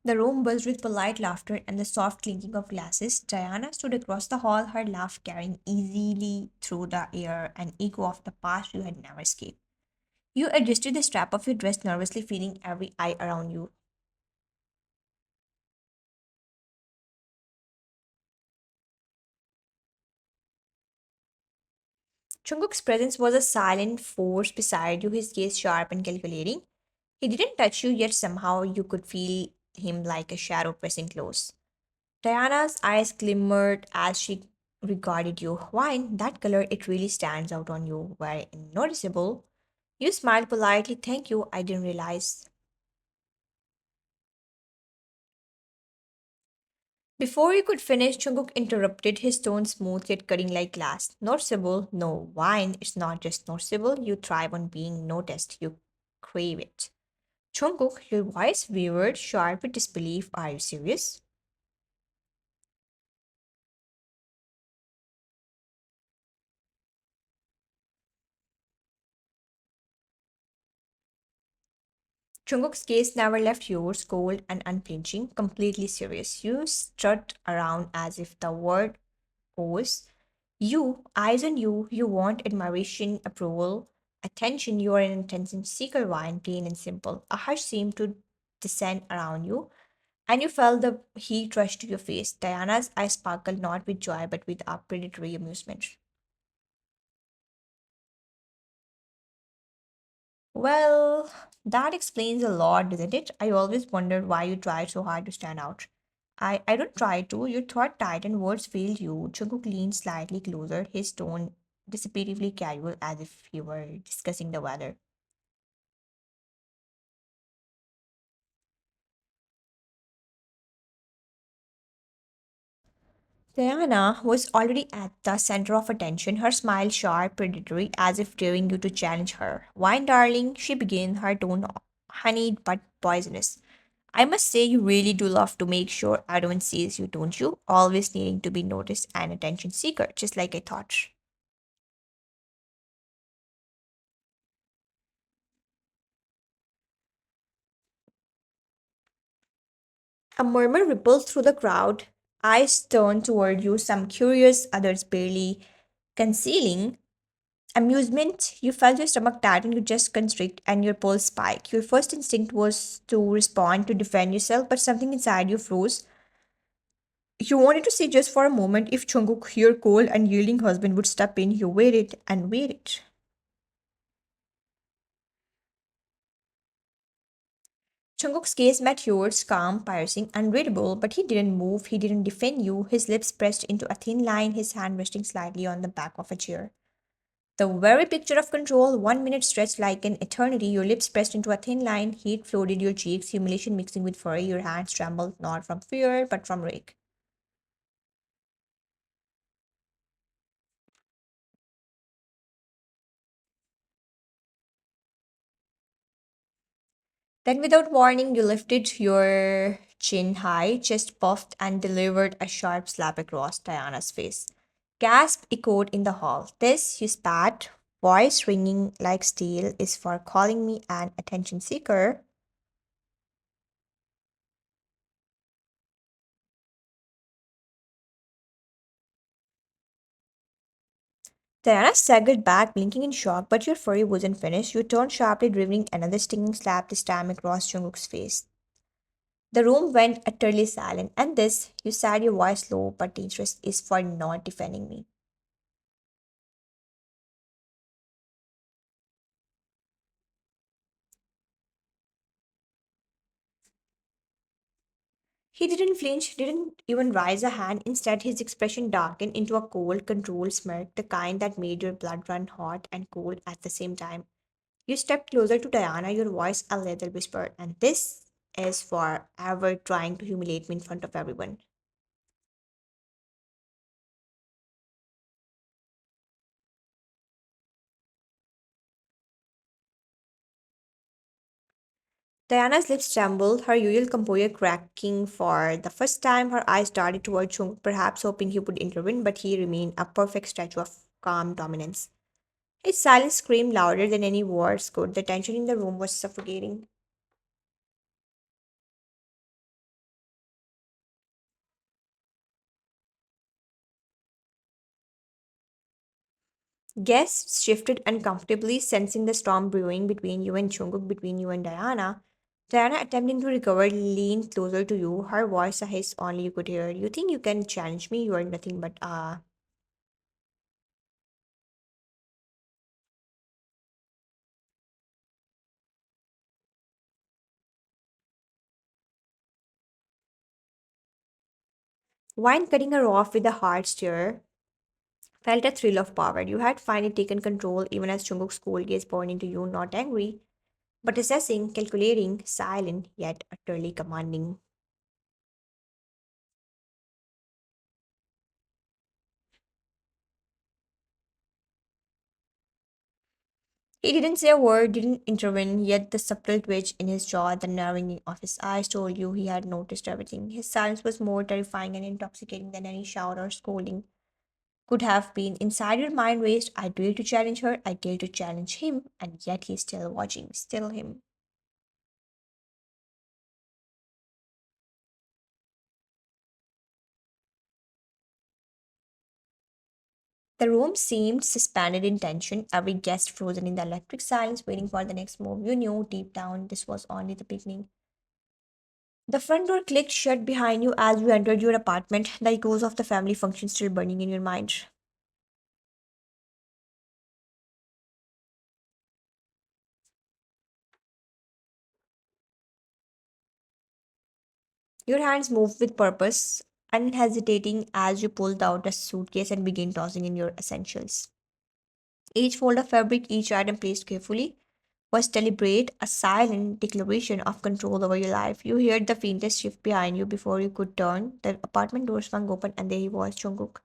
The room buzzed with polite laughter and the soft clinking of glasses. Diana stood across the hall, her laugh carrying easily through the air, an echo of the past you had never escaped. You adjusted the strap of your dress nervously, feeling every eye around you. Jungkook's presence was a silent force beside you, his gaze sharp and calculating. He didn't touch you, yet somehow you could feel him like a shadow pressing close. Diana's eyes glimmered as she regarded you. Why, in that color, it really stands out on you, very noticeable. You smiled politely. Thank you, I didn't realize. Before you could finish, Jungkook interrupted, his tone smooth yet cutting like glass. Noticeable? No, wine. It's not just noticeable. You thrive on being noticed. You crave it. Jungkook, your voice wavered, sharp with disbelief. Are you serious? Jungkook's gaze never left yours, cold and unflinching, completely serious. You strut around as if the word owes. You, eyes on you, you want admiration, approval, attention. You are an attention seeker, wine, plain and simple. A hush seemed to descend around you, and you felt the heat rush to your face. Diana's eyes sparkled not with joy but with a predatory amusement. Well, that explains a lot, doesn't it? I always wondered why you tried so hard to stand out. I don't try to. Your throat tight and words failed you. Jungkook leaned slightly closer, his tone dissipatively casual as if he were discussing the weather. Diana was already at the center of attention, her smile sharp, predatory, as if daring you to challenge her. Wine, darling, she began, her tone honeyed but poisonous. I must say, you really do love to make sure everyone sees you, don't you? Always needing to be noticed and attention seeker, just like I thought. A murmur rippled through the crowd. Eyes turned toward you, some curious, others barely concealing amusement. You felt your stomach tighten, you just constrict, and your pulse spike. Your first instinct was to respond, to defend yourself, but something inside you froze. You wanted to see just for a moment if Jungkook, your cold and yielding husband, would step in. You waited and waited. Jungkook's gaze met yours, calm, piercing, unreadable, but he didn't move, he didn't defend you. His lips pressed into a thin line, his hand resting slightly on the back of a chair. The very picture of control, 1 minute stretched like an eternity, your lips pressed into a thin line, heat flooded your cheeks, humiliation mixing with fury, your hands trembled not from fear but from rage. Then, without warning, you lifted your chin high, chest puffed, and delivered a sharp slap across Diana's face. Gasp echoed in the hall. This, you spat, voice ringing like steel, is for calling me an attention seeker. Diana staggered back, blinking in shock, but your fury wasn't finished. You turned sharply, delivering another stinging slap, this time across Jungkook's face. The room went utterly silent, and this, you said your voice low but dangerous, is for not defending me. He didn't flinch, didn't even raise a hand. Instead, his expression darkened into a cold, controlled smirk, the kind that made your blood run hot and cold at the same time. You stepped closer to Diana, your voice a little whispered, and this is for ever trying to humiliate me in front of everyone. Diana's lips trembled, her usual composure cracking for the first time. Her eyes darted toward Chung, perhaps hoping he would intervene, but he remained a perfect statue of calm dominance. His silence screamed louder than any words could. The tension in the room was suffocating. Guests shifted uncomfortably, sensing the storm brewing between you and Jungkook, between you and Diana. Diana, attempting to recover, leaned closer to you, her voice a hiss only you could hear. You think you can challenge me? You are nothing but Wine cutting her off with a hard stare felt a thrill of power. You had finally taken control, even as Jungkook's cold gaze burned into you, not angry, but assessing, calculating, silent, yet utterly commanding. He didn't say a word, didn't intervene, yet the subtle twitch in his jaw, the narrowing of his eyes told you he had noticed everything. His silence was more terrifying and intoxicating than any shout or scolding could have been. Inside your mind raced, I dare to challenge her, I dare to challenge him, and yet he's still watching, still him. The room seemed suspended in tension, every guest frozen in the electric silence, waiting for the next move. You knew deep down this was only the beginning. The front door clicked shut behind you as you entered your apartment, the echoes of the family function still burning in your mind. Your hands moved with purpose, unhesitating as you pulled out a suitcase and began tossing in your essentials. Each fold of fabric, each item placed carefully, was deliberate, a silent declaration of control over your life. You heard the faintest shift behind you before you could turn. The apartment door swung open, and there he was, Jungkook.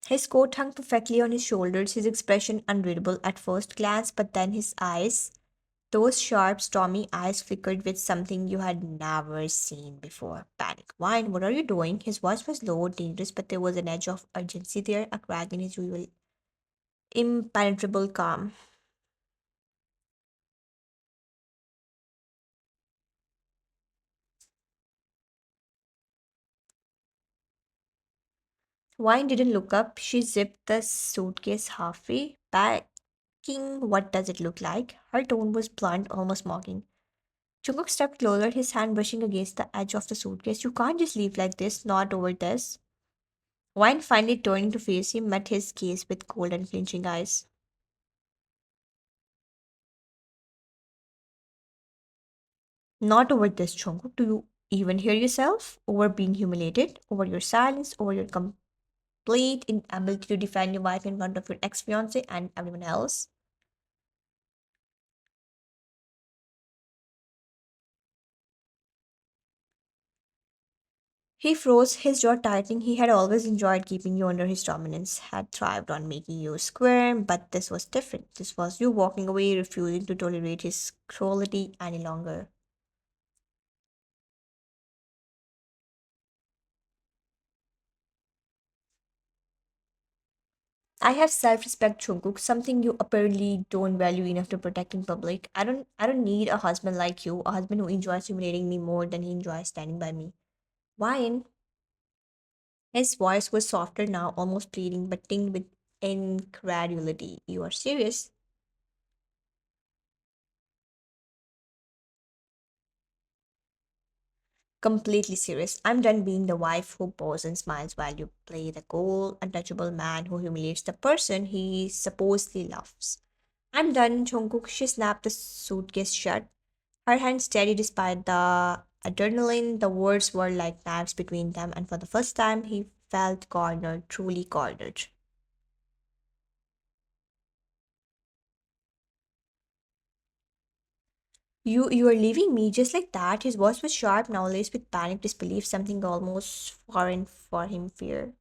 His coat hung perfectly on his shoulders, his expression unreadable at first glance, but then his eyes, those sharp, stormy eyes, flickered with something you had never seen before. Panic. Wine, what are you doing? His voice was low, dangerous, but there was an edge of urgency there, a crack in his usual impenetrable calm. Wine didn't look up. She zipped the suitcase halfway. Packing, what does it look like? Her tone was blunt, almost mocking. Jungkook stepped closer, his hand brushing against the edge of the suitcase. You can't just leave like this, not over this. Wine finally turning to face him met his gaze with cold and flinching eyes. Not over this, Jungkook. Do you even hear yourself? Over being humiliated? Over your silence? Over your complete inability to defend your wife in front of your ex-fiance and everyone else? He froze, his jaw tightening. He had always enjoyed keeping you under his dominance, had thrived on making you squirm, but this was different. This was you walking away, refusing to tolerate his cruelty any longer. I have self-respect, Jungkook, something you apparently don't value enough to protect in public. I don't need a husband like you, a husband who enjoys humiliating me more than he enjoys standing by me. Why? His voice was softer now, almost pleading, but tinged with incredulity. You are serious? Completely serious. I'm done being the wife who poses and smiles while you play the cold, untouchable man who humiliates the person he supposedly loves. I'm done, Jungkook. She snapped the suitcase shut, her hand steady despite the adrenaline. The words were like knives between them, and for the first time, he felt cornered, truly cornered. You are leaving me just like that? His voice was sharp, now laced with panic, disbelief, something almost foreign for him, fear.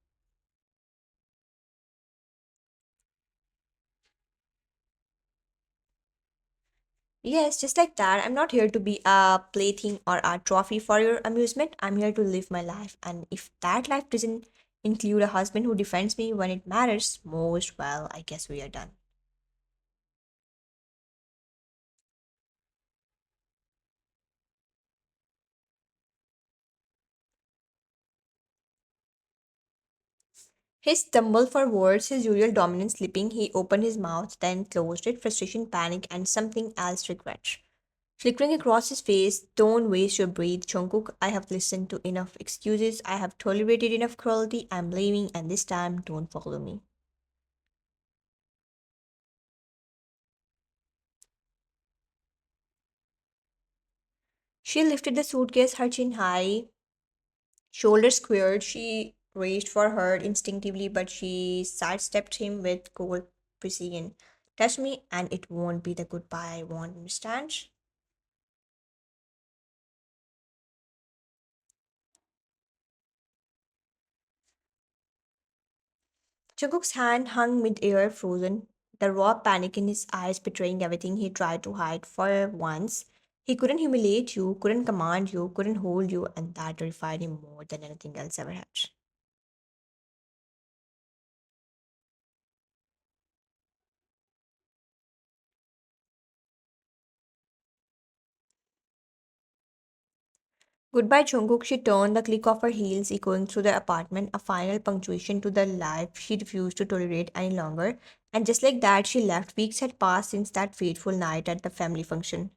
Yes, just like that. I'm not here to be a plaything or a trophy for your amusement. I'm here to live my life. And if that life doesn't include a husband who defends me when it matters most, well, I guess we are done. He stumbled for words, his usual dominance slipping. He opened his mouth, then closed it, frustration, panic, and something else regret. Flickering across his face, don't waste your breath, Jungkook. I have listened to enough excuses. I have tolerated enough cruelty. I'm leaving, and this time, don't follow me. She lifted the suitcase, her chin high, shoulders squared. She reached for her instinctively, but she sidestepped him with cold precision. Touch me, and it won't be the goodbye I want, understand? Jungkook's hand hung mid-air, frozen, the raw panic in his eyes betraying everything he tried to hide for once. He couldn't humiliate you, couldn't command you, couldn't hold you, and that terrified him more than anything else ever had. Goodbye, Jungkook. She turned, the click of her heels echoing through the apartment, a final punctuation to the life she refused to tolerate any longer. And just like that, she left. Weeks had passed since that fateful night at the family function.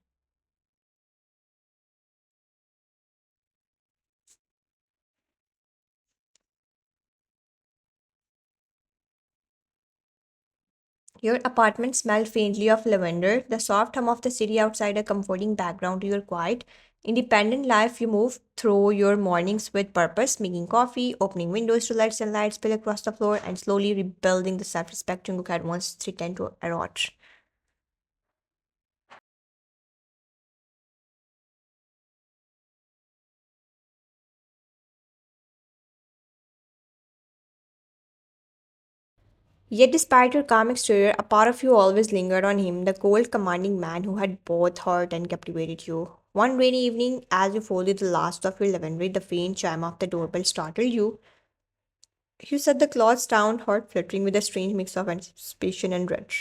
Your apartment smelled faintly of lavender, the soft hum of the city outside a comforting background to your quiet, independent life. You moved through your mornings with purpose, making coffee, opening windows to let sunlight spill across the floor, and slowly rebuilding the self respect Jungkook had once threatened to erode. Yet, despite your calm exterior, a part of you always lingered on him, the cold, commanding man who had both hurt and captivated you. One rainy evening, as you folded the last of your laundry, the faint chime of the doorbell startled you. You set the clothes down, heart fluttering with a strange mix of anticipation and dread.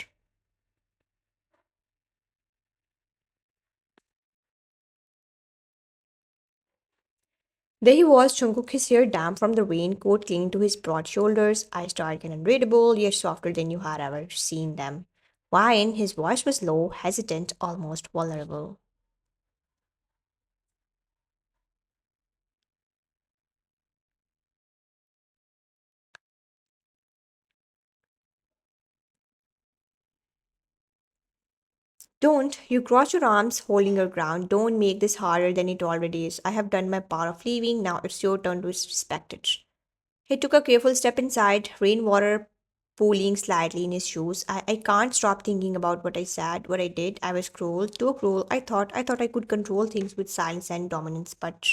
There he was, Jungkook, his hair damp from the rain, coat clinging to his broad shoulders, eyes dark and unreadable, yet softer than you had ever seen them. Wine, his voice was low, hesitant, almost vulnerable. Don't, you cross your arms, holding your ground. Don't make this harder than it already is. I have done my part of leaving, now it's your turn to respect it. He took a careful step inside, rainwater pooling slightly in his shoes. I can't stop thinking about what I said, what I did. I was cruel, too cruel. I thought I could control things with silence and dominance, but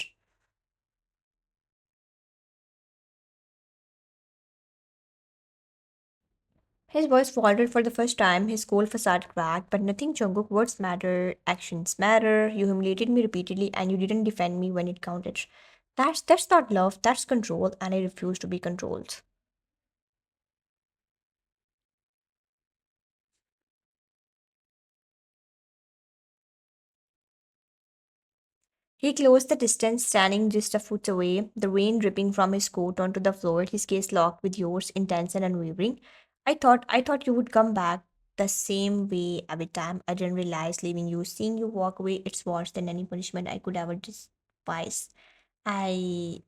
his voice faltered for the first time, his cold facade cracked, but nothing, Jungkook. Words matter, actions matter. You humiliated me repeatedly and you didn't defend me when it counted. That's not love, that's control, and I refuse to be controlled. He closed the distance, standing just a foot away, the rain dripping from his coat onto the floor, his gaze locked with yours, intense and unwavering. I thought you would come back the same way every time. I didn't realize leaving you, seeing you walk away, it's worse than any punishment I could ever despise. I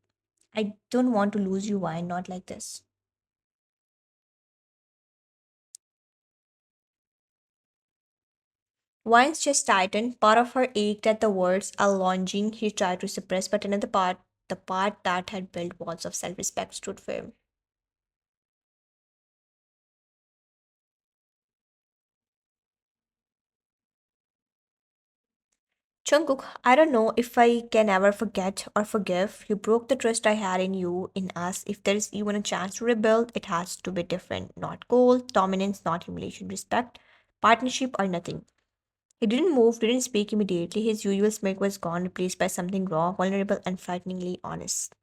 I don't want to lose you. Why not like this? Wine's chest tightened, part of her ached at the words, a longing he tried to suppress, but another part, the part that had built walls of self-respect, stood firm. Jungkook, I don't know if I can ever forget or forgive. You broke the trust I had in you, in us. If there's even a chance to rebuild, it has to be different. Not cold, dominance, not humiliation, respect, partnership, or nothing. He didn't move, didn't speak immediately. His usual smirk was gone, replaced by something raw, vulnerable, and frighteningly honest.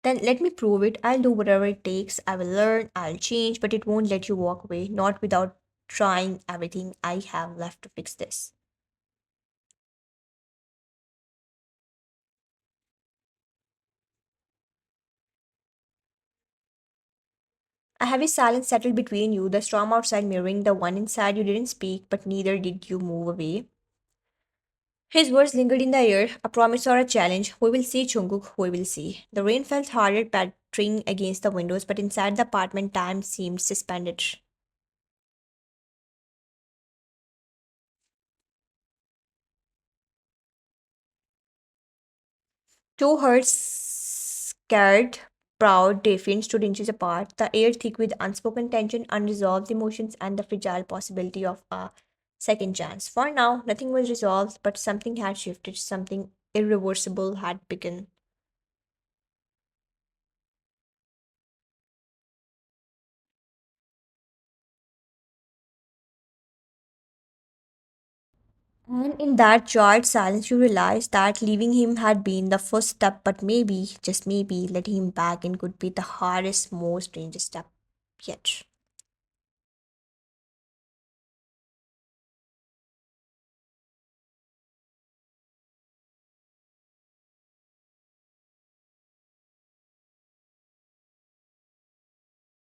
Then let me prove it. I'll do whatever it takes. I will learn, I'll change, but it won't let you walk away, not without trying everything I have left to fix this. A heavy silence settled between you, the storm outside mirroring the one inside. You didn't speak, but neither did you move away. His words lingered in the air, a promise or a challenge. We will see, Jungkook, we will see. The rain felt harder, pattering against the windows, but inside the apartment, time seemed suspended. Two hearts, scared, proud, defiant, stood inches apart, the air thick with unspoken tension, unresolved emotions, and the fragile possibility of a second chance. For now, nothing was resolved, but something had shifted, something irreversible had begun. And in that jarred silence, you realized that leaving him had been the first step, but maybe, just maybe, letting him back in could be the hardest, most dangerous step yet.